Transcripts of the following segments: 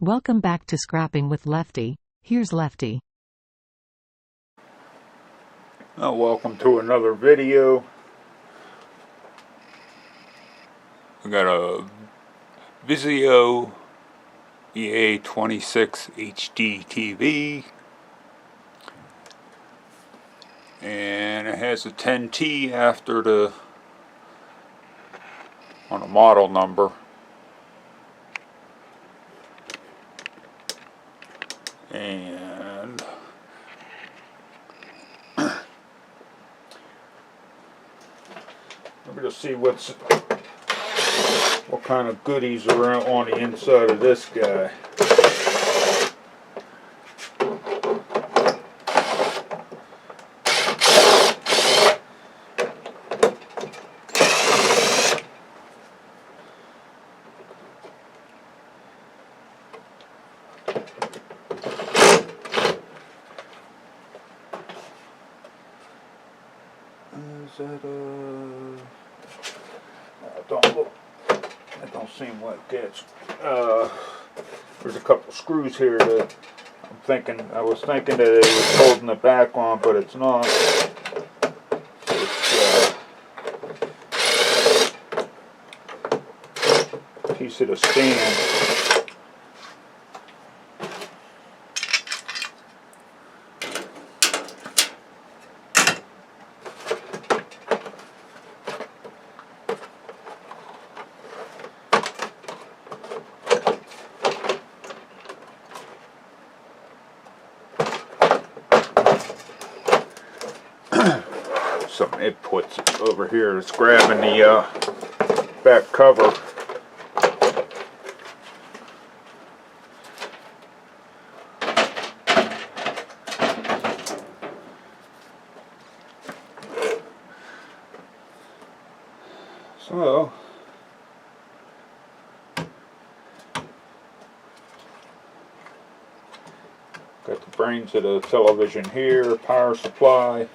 Welcome back to Scrapping with Lefty. Here's Lefty. Welcome to another video. I got a Vizio VA26LHDTV and it has a 10T after the on a model number. And we're going to see what kind of goodies are on the inside of this guy. That don't seem like that's there's a couple screws here that I was thinking that it was holding the back on, but it's not. It's a piece of the stand. Some inputs over here. It's grabbing the back cover. So got the brains of the television here, power supply,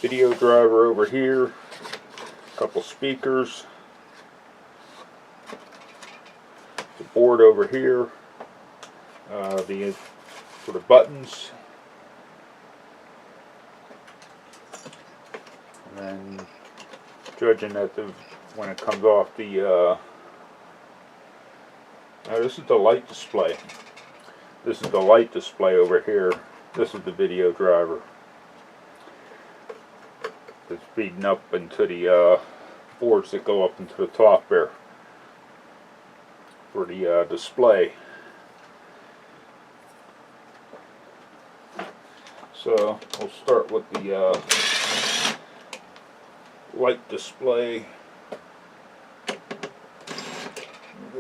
video driver over here, a couple speakers, the board over here, for the buttons, and then judging that when it comes off the now this is the light display. This is the light display over here. This is the video driver. It's feeding up into the boards that go up into the top there for the display. So we'll start with the light display. Get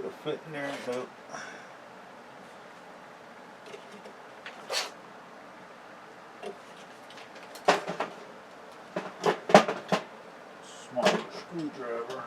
a fit in there. Nope. Smaller screwdriver.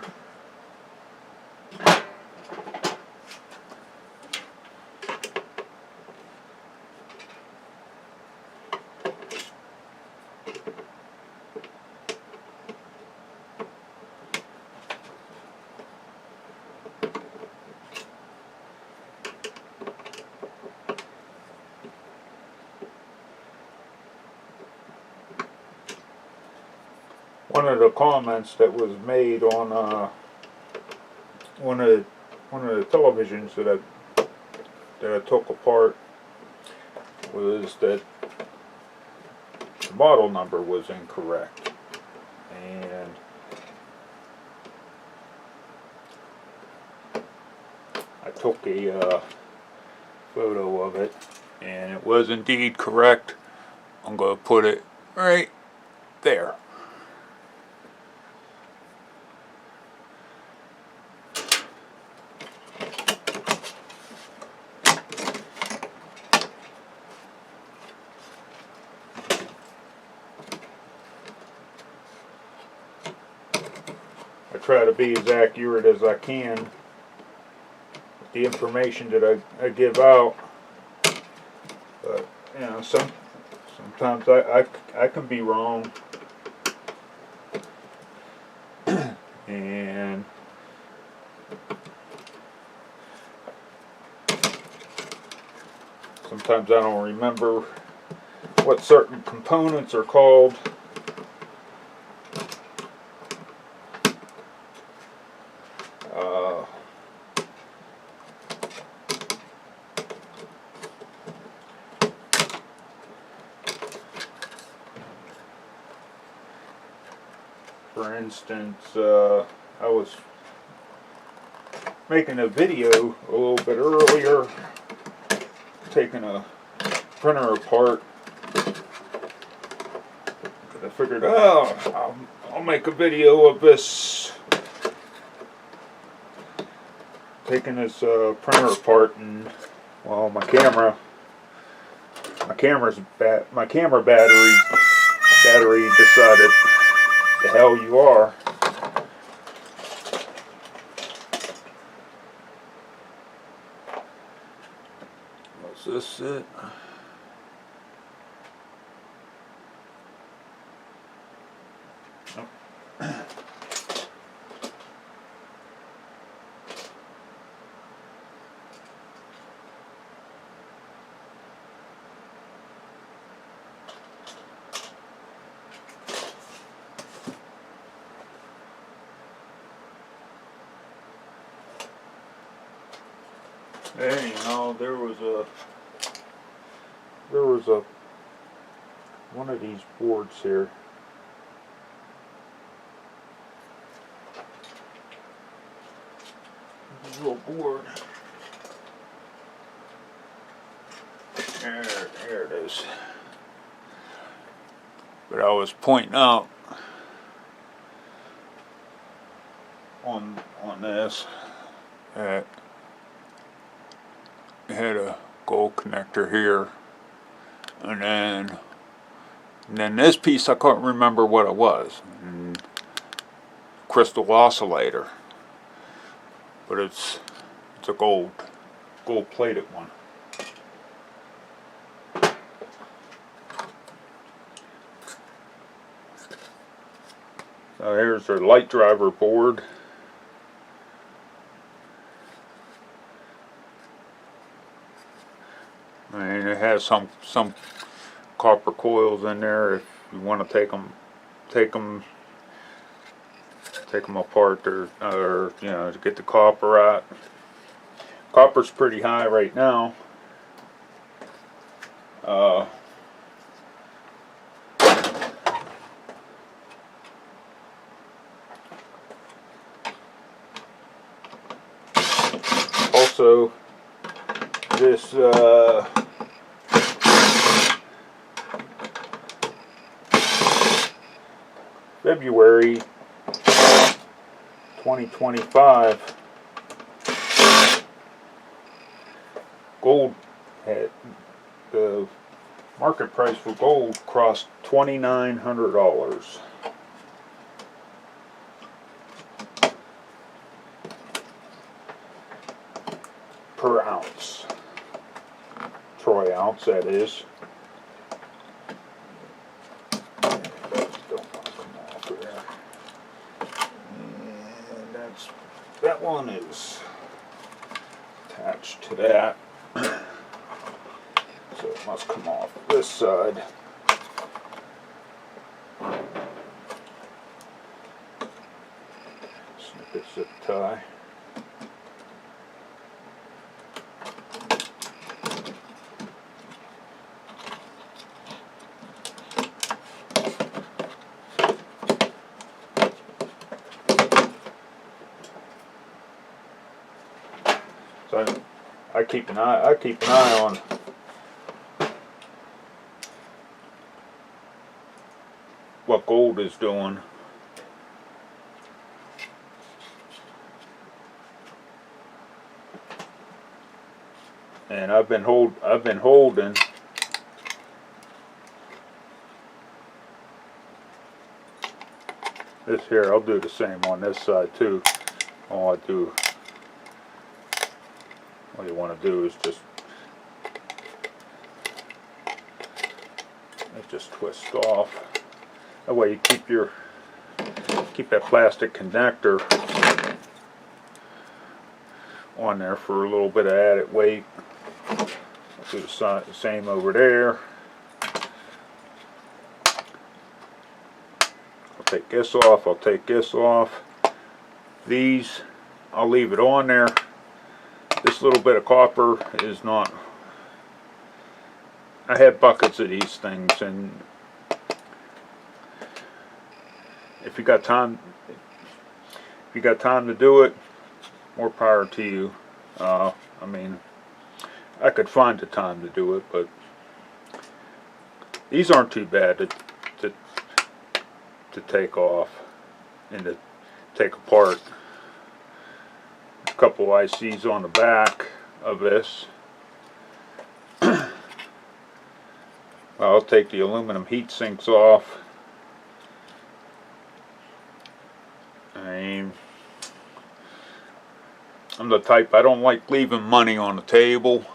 One of the comments that was made on one of the televisions that I took apart was that the model number was incorrect, and I took a photo of it, and it was indeed correct. I'm going to put it right there. I try to be as accurate as I can with the information that I give out, but you know, sometimes I can be wrong, and Sometimes I don't remember what certain components are called. For instance, I was making a video a little bit earlier, taking a printer apart. I figured, oh, I'll make a video of this, taking this printer apart, and well, my camera battery decided, the hell you are. Was this it? Anyhow, there was a one of these boards here. This little board. There it is. But I was pointing out on this that it had a gold connector here, and then this piece I couldn't remember what it was. Crystal oscillator, but it's a gold plated one. So here's their light driver board. And it has some copper coils in there if you want to take them apart, or you know, to get the copper out. Copper's pretty high right now. Also, this February 2025, gold had, the market price for gold crossed $2,900 per ounce, troy ounce that is. That one is attached to that, so it must come off this side. Snippet zip tie. So I keep an eye on what gold is doing. And I've been holding this here. I'll do the same on this side too. All you want to do is just twist off. That way you keep that plastic connector on there for a little bit of added weight. Do the same over there. I'll take this off, I'll take this off. These, I'll leave it on there. This little bit of copper is not... I have buckets of these things, and if you got time to do it, more power to you. I mean, I could find the time to do it, but these aren't too bad to take off and to take apart. A couple ICs on the back of this. I'll take the aluminum heat sinks off. I'm the type, I don't like leaving money on the table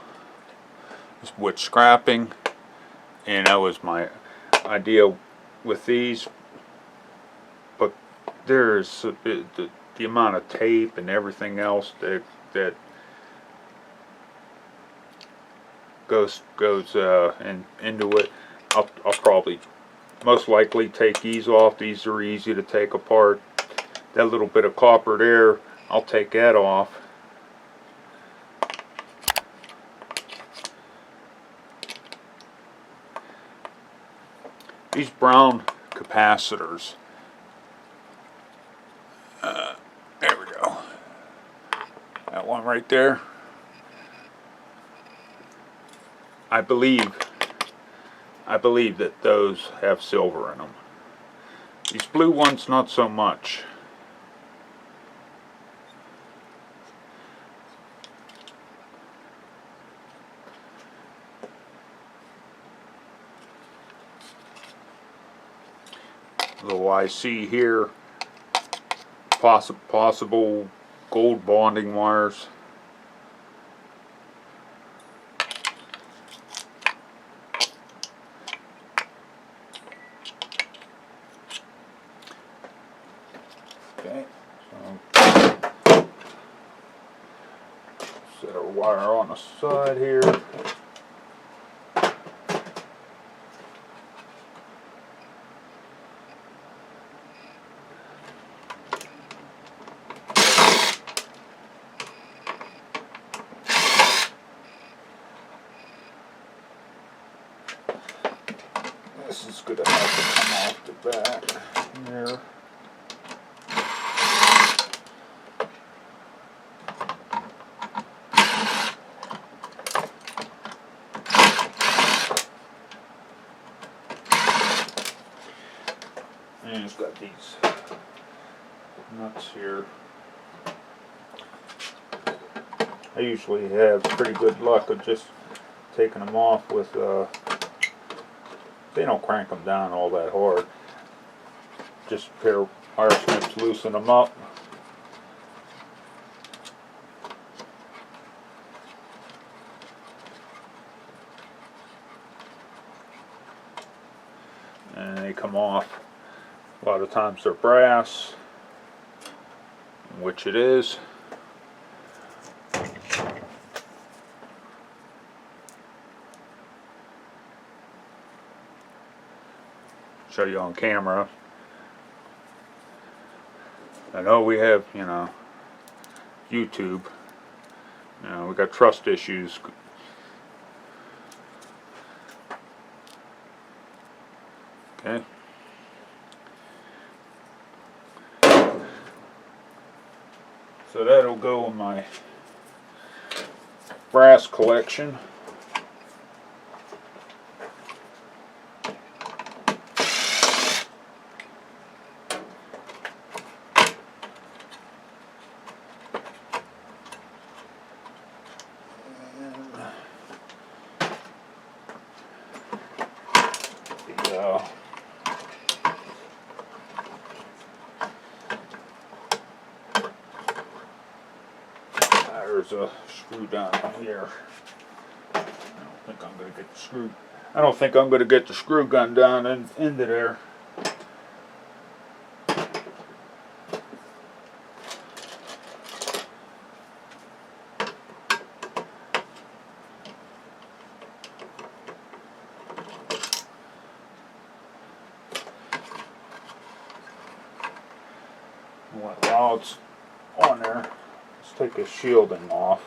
with scrapping, and that was my idea with these. But there's the amount of tape and everything else that goes into it. I'll probably most likely take these off. These are easy to take apart. That little bit of copper there, I'll take that off. These brown capacitors, there we go, that one right there, I believe that those have silver in them. These blue ones, not so much. Little IC here, possible gold bonding wires. Okay, so set our wire on the side here. This is going to have to come off the back there. And it's got these nuts here. I usually have pretty good luck of just taking them off with they don't crank them down all that hard. Just a pair of wire snips, loosen them up. And they come off. A lot of times they're brass, which it is. Show you on camera. I know we have, you know, YouTube. You know, we got trust issues. Okay. So that'll go in my brass collection. There's a screw down here. I don't think I'm going to get the screw. I don't think I'm going to get the screw gun down into there. while it's on there, let's take the shielding off.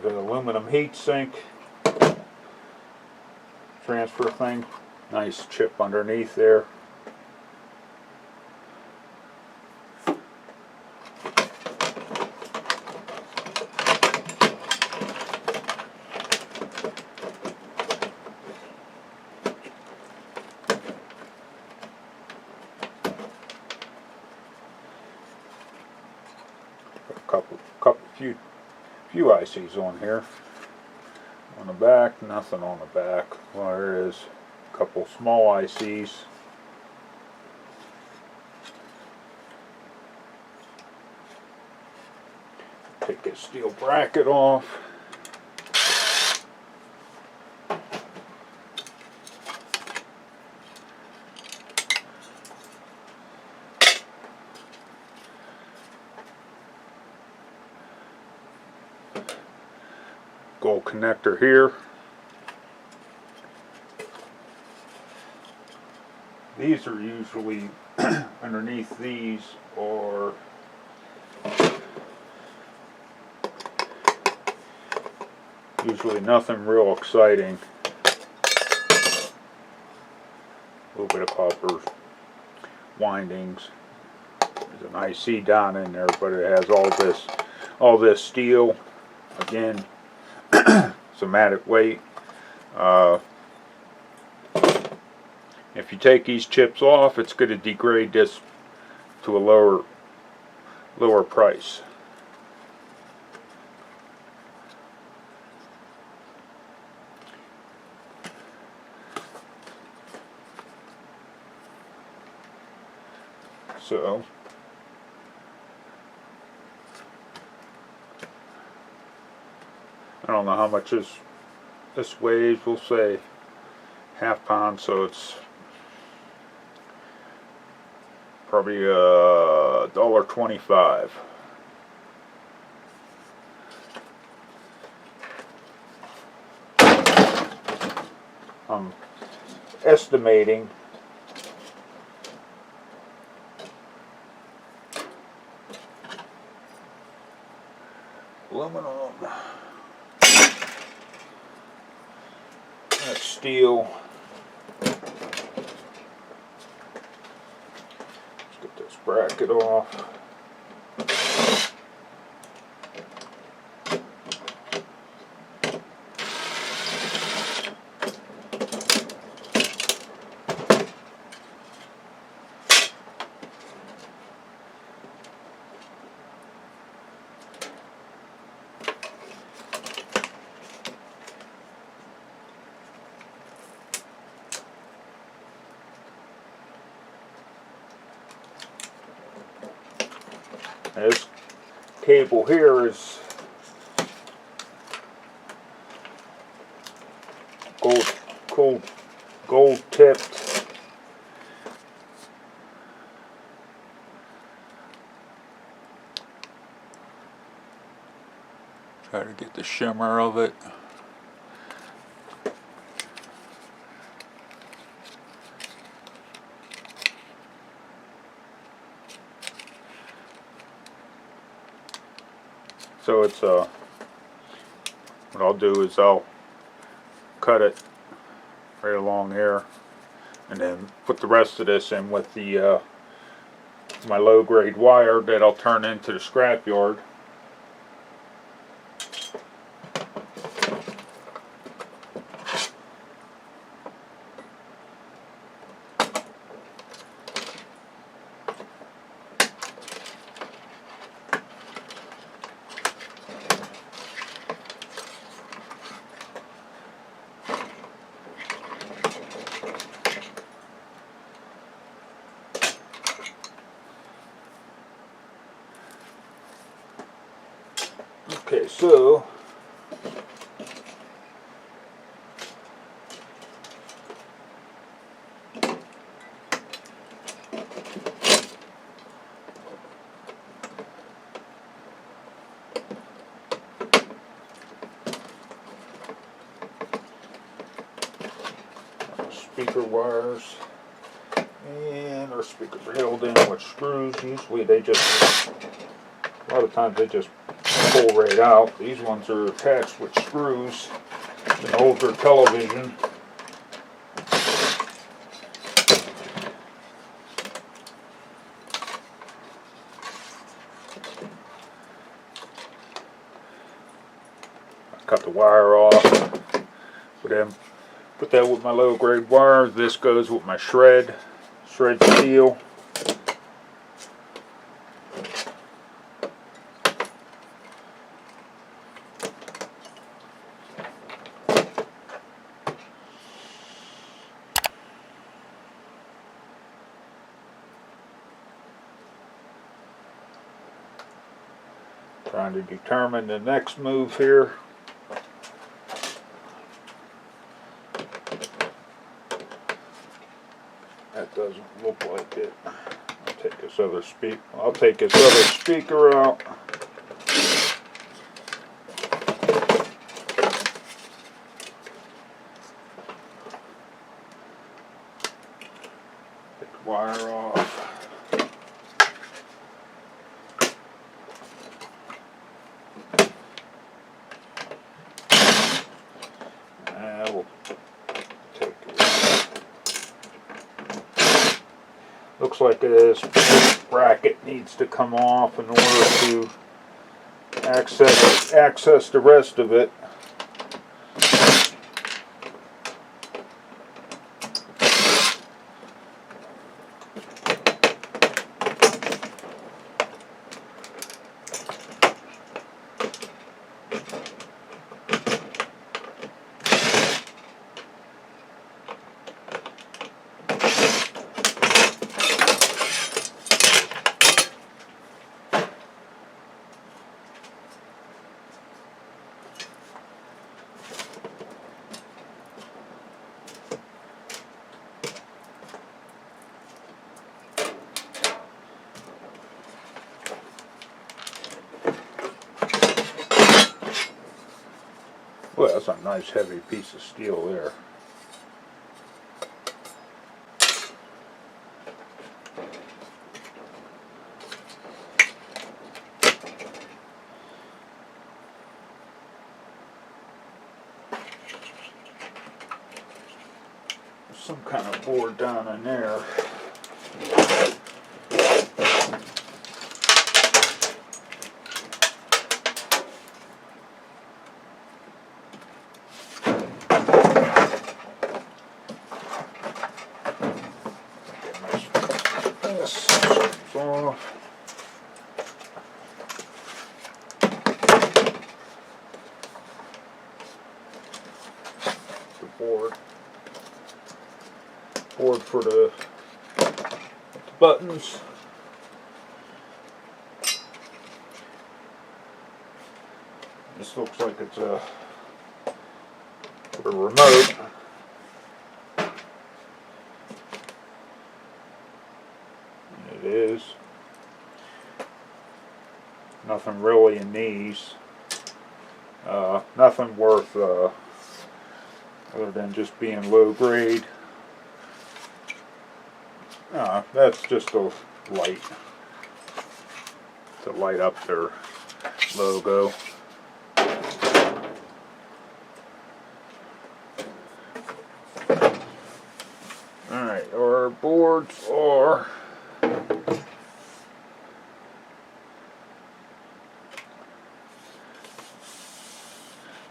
The aluminum heat sink transfer thing, nice chip underneath there. Few ICs on here. On the back, nothing on the back. Well, there is a couple small ICs. Take this steel bracket off. Gold connector here. These are usually underneath these, or usually nothing real exciting. A little bit of copper windings. There's an IC down in there, but it has all this steel. Again, some added weight. If you take these chips off, it's going to degrade this to a lower price. So I don't know how much this weighs. We'll say half pound, so it's probably $1.25. I'm estimating aluminum, that's steel. Let's get this bracket off. This cable here is gold tipped. Try to get the shimmer of it. So it's what I'll do is I'll cut it right along here, and then put the rest of this in with the my low grade wire that I'll turn into the scrap yard. Okay, so speaker wires, and our speakers are held in with screws. Usually they just, a lot of times they just pull right out. These ones are attached with screws. An older television. Cut the wire off. Put that with my low grade wire. This goes with my shred steel. Trying to determine the next move here. That doesn't look like it. I'll take this other speaker out. Take the wire off. We'll take it. Looks like this bracket needs to come off in order to access the rest of it. Well, that's a nice heavy piece of steel there. There's some kind of board down in there. Off. The board for the buttons. This looks like it's a remote. It is. Nothing really in these. Nothing worth other than just being low grade. That's just a light to light up their logo. Alright, our boards are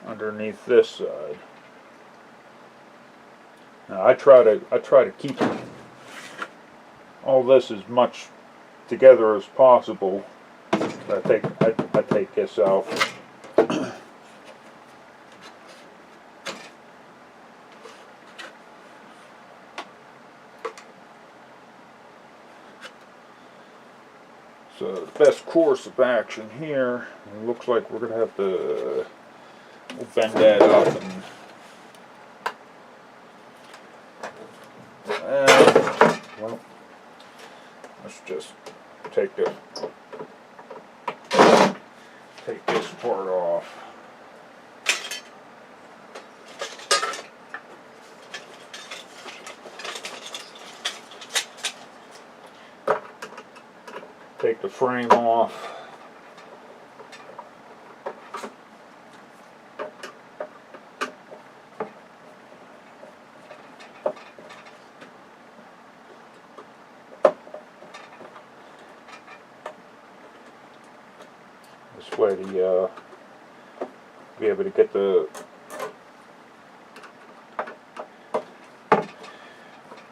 underneath this side. Now I try to keep all this as much together as possible. I take this out. So the best course of action here, it looks like we're going to have to bend that up and well, let's just take this part off. Take the frame off. This way to be able to get the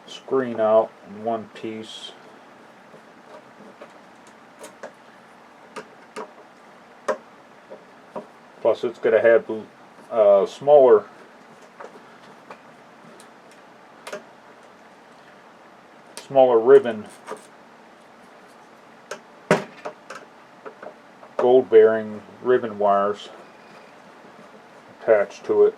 screen out in one piece. Plus it's going to have smaller ribbon, gold bearing ribbon wires attached to it.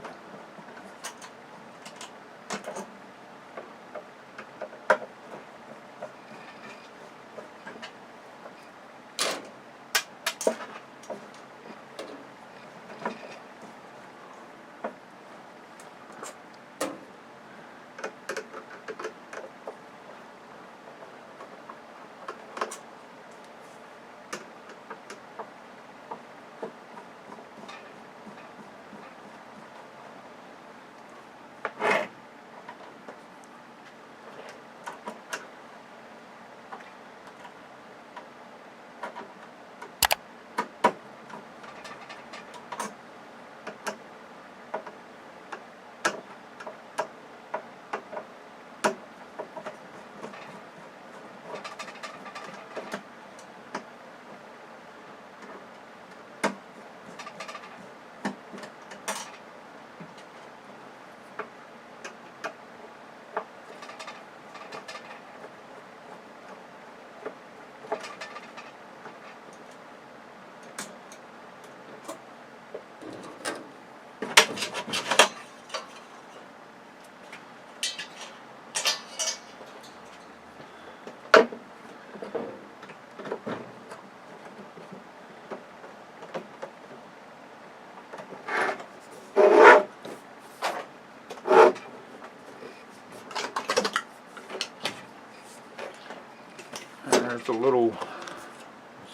There's the little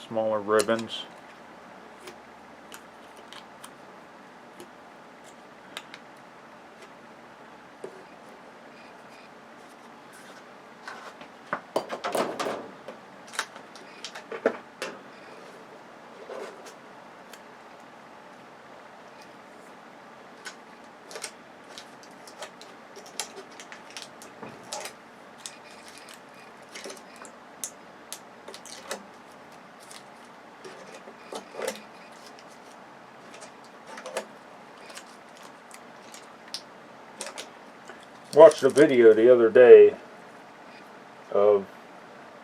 smaller ribbons. Watched a video the other day of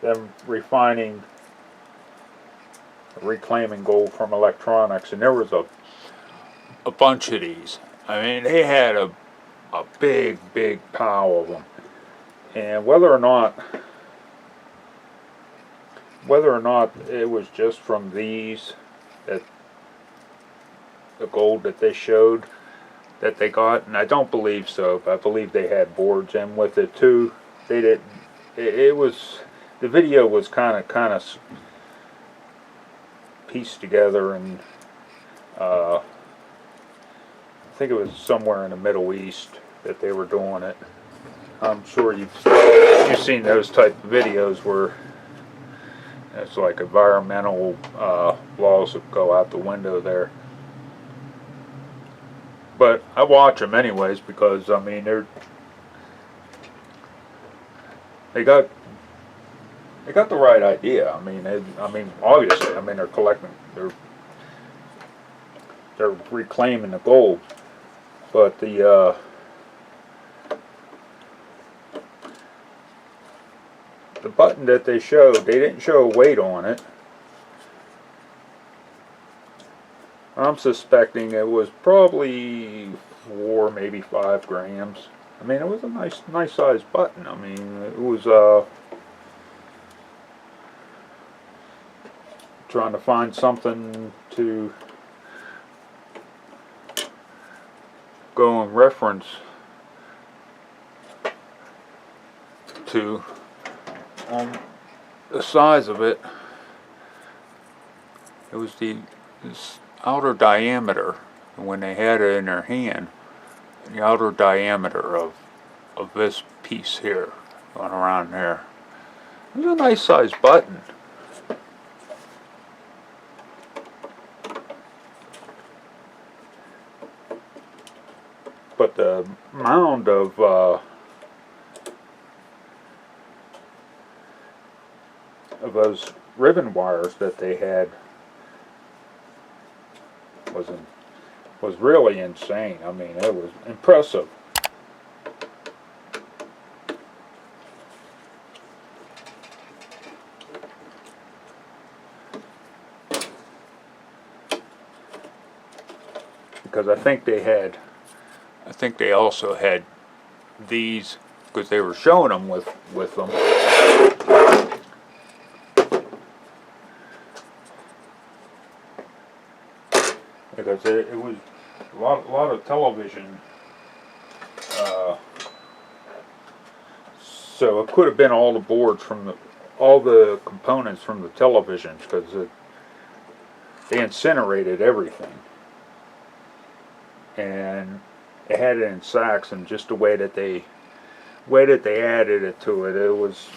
them refining, reclaiming gold from electronics, and there was a bunch of these. I mean, they had a big pile of them, and whether or not it was just from these, that the gold that they showed that they got, and I don't believe so, but I believe they had boards in with it too. They didn't. It was, the video was kind of pieced together, and I think it was somewhere in the Middle East that they were doing it. I'm sure you've seen those type of videos where it's like environmental laws that go out the window there. But I watch them anyways because I mean they got the right idea. I mean obviously they're collecting, they're reclaiming the gold, but the button that they showed, they didn't show a weight on it. I'm suspecting it was probably 4, maybe 5 grams. I mean, it was a nice sized button. I mean, it was trying to find something to go and reference to on the size of it. It was this outer diameter, when they had it in their hand, the outer diameter of this piece here, going around there. It was a nice sized button. But the mound of those ribbon wires that they had was really insane. I mean, it was impressive. Because I think they also had these, because they were showing them with them. Because it was a lot of television, so it could have been all the boards from all the components from the televisions, because they incinerated everything, and they had it in sacks, and just the way that they added it to it, it was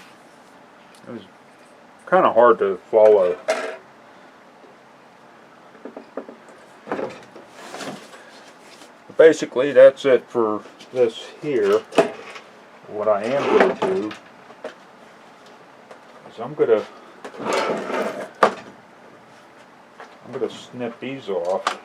kind of hard to follow. Basically, that's it for this here. What I am going to do is I'm going to snip these off.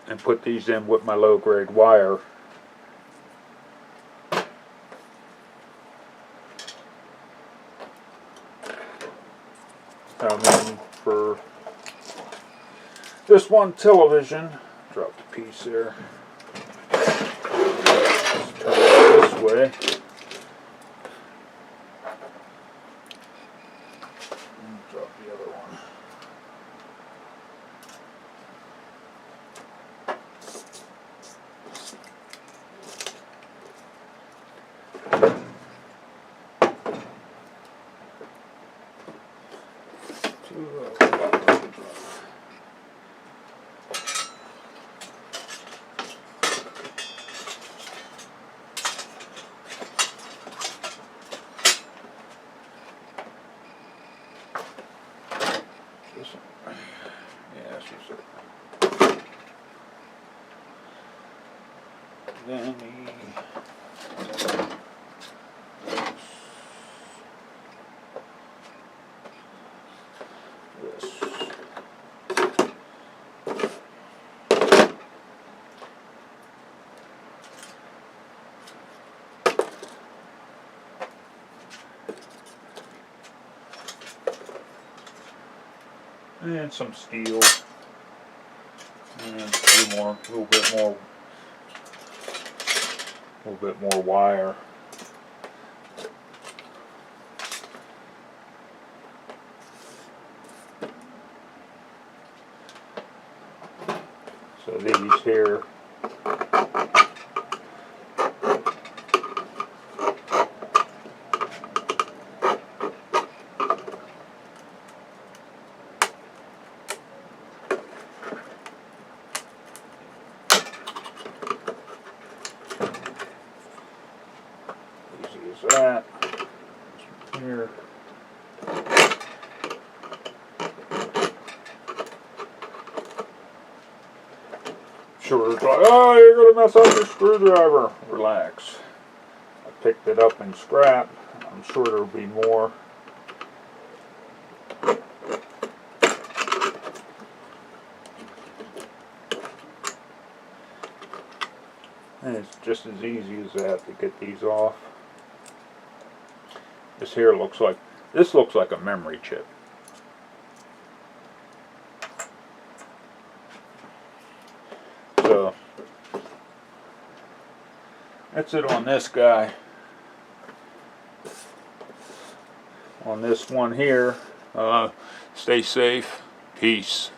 And put these in with my low grade wire. For this one television, drop the piece there. Just turn it this way. And drop the other one. Then this. And some steel. And a little bit more wire. So these here, easy as that. Here. Sure, it's like, oh, you're going to mess up your screwdriver. Relax. I picked it up in scrap. I'm sure there'll be more. And it's just as easy as that to get these off. This here looks like a memory chip. So that's it on this guy. On this one here, stay safe. Peace.